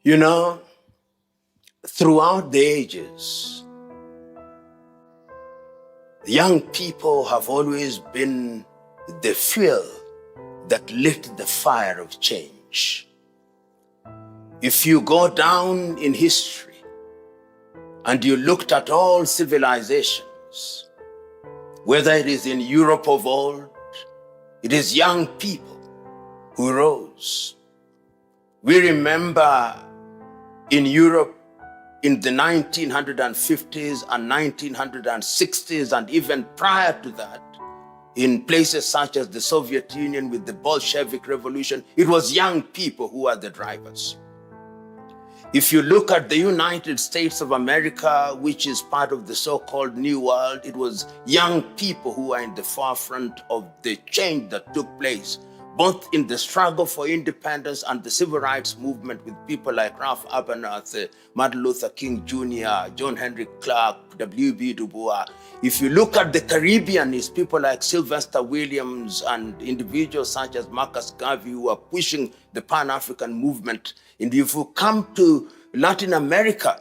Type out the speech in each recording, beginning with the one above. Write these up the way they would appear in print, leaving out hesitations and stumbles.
You know, throughout the ages, young people have always been the fuel that lit the fire of change. If you go down in history and you looked at all civilizations, whether it is in Europe of old, it is young people who rose. We remember in Europe in the 1950s and 1960s, and even prior to that, in places such as the Soviet Union with the Bolshevik Revolution, it was young people who were the drivers. If you look at the United States of America, which is part of the so-called New World, it was young people who were in the forefront of the change that took place, both in the struggle for independence and the civil rights movement with people like Ralph Abernathy, Martin Luther King Jr., John Henry Clark, W.B. Du Bois. If you look at the Caribbean, it's people like Sylvester Williams and individuals such as Marcus Garvey who are pushing the Pan-African movement. And if you come to Latin America,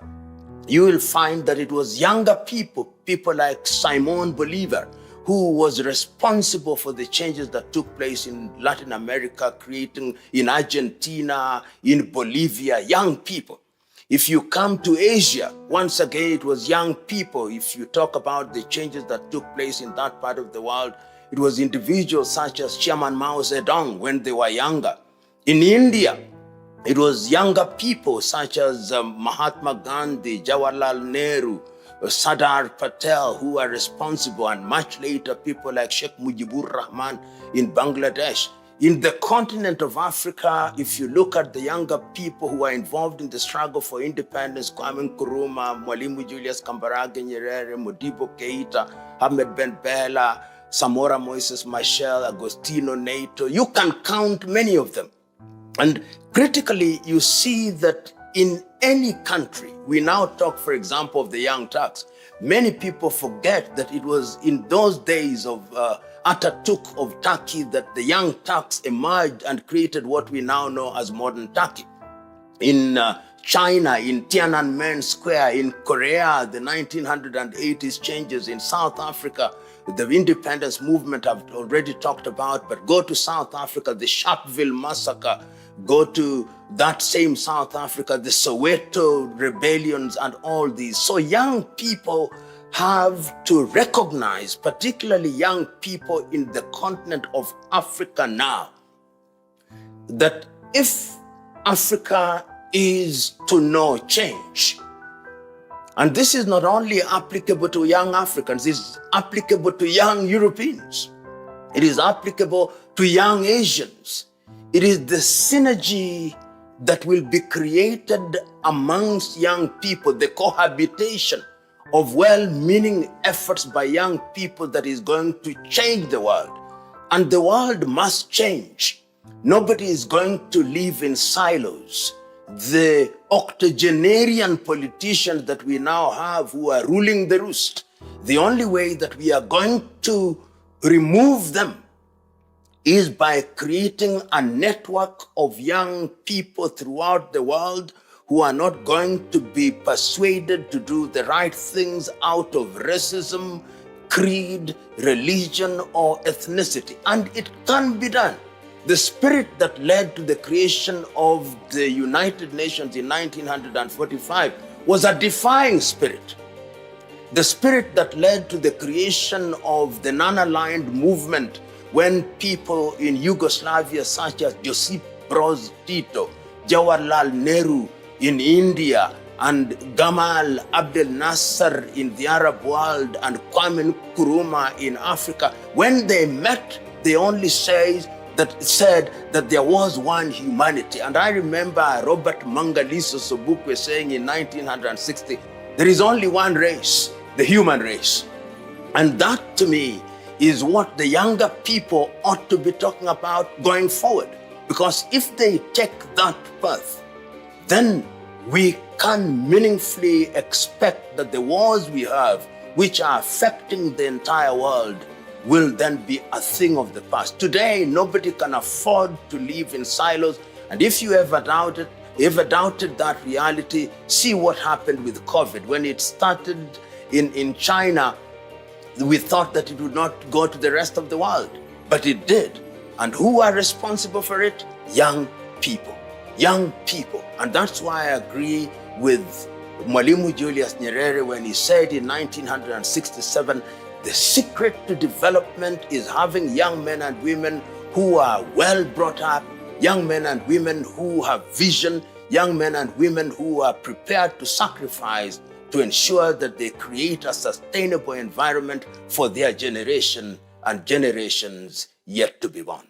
you will find that it was younger people like Simon Bolivar, who was responsible for the changes that took place in Latin America, creating in Argentina, in Bolivia, young people. If you come to Asia, once again, it was young people. If you talk about the changes that took place in that part of the world, it was individuals such as Chairman Mao Zedong when they were younger. In India, it was younger people such as Mahatma Gandhi, Jawaharlal Nehru, Sardar Patel, who are responsible, and much later people like Sheikh Mujibur Rahman in Bangladesh. In the continent of Africa, if you look at the younger people who are involved in the struggle for independence, Kwame Nkrumah, Mwalimu Julius Kambarage Nyerere, Modibo Keita, Ahmed Ben Bella, Samora Moises Machel, Agostino Neto, you can count many of them. And critically, you see that in any country, we now talk, for example, of the Young Turks. Many people forget that it was in those days of Atatürk of Turkey that the Young Turks emerged and created what we now know as modern Turkey. In China, in Tiananmen Square, in Korea, the 1980s changes, in South Africa, the independence movement I've already talked about, but go to South Africa, the Sharpeville massacre, go to that same South Africa, the Soweto rebellions and all these. So young people have to recognize, particularly young people in the continent of Africa now, that if Africa is to know change, and this is not only applicable to young Africans, it's applicable to young Europeans, it is applicable to young Asians. It is the synergy that will be created amongst young people, the cohabitation of well-meaning efforts by young people that is going to change the world. And the world must change. Nobody is going to live in silos. The octogenarian politicians that we now have who are ruling the roost, the only way that we are going to remove them is by creating a network of young people throughout the world who are not going to be persuaded to do the right things out of racism, creed, religion, or ethnicity. And it can be done. The spirit that led to the creation of the United Nations in 1945 was a defying spirit. The spirit that led to the creation of the non-aligned movement when people in Yugoslavia such as Josip Broz Tito, Jawaharlal Nehru in India, and Gamal Abdel Nasser in the Arab world, and Kwame Nkrumah in Africa, when they met, they only said that there was one humanity. And I remember Robert Mangaliso Sobukwe saying in 1960, there is only one race, the human race. And that to me is what the younger people ought to be talking about going forward. Because if they take that path, then we can meaningfully expect that the wars we have, which are affecting the entire world, will then be a thing of the past. Today, nobody can afford to live in silos. And if you ever doubt it, ever doubted that reality, see what happened with COVID. When it started in China, we thought that it would not go to the rest of the world, but it did. And who are responsible for it? Young people. Young people. And that's why I agree with Mwalimu Julius Nyerere when he said in 1967, the secret to development is having young men and women who are well brought up, young men and women who have vision, young men and women who are prepared to sacrifice to ensure that they create a sustainable environment for their generation and generations yet to be born.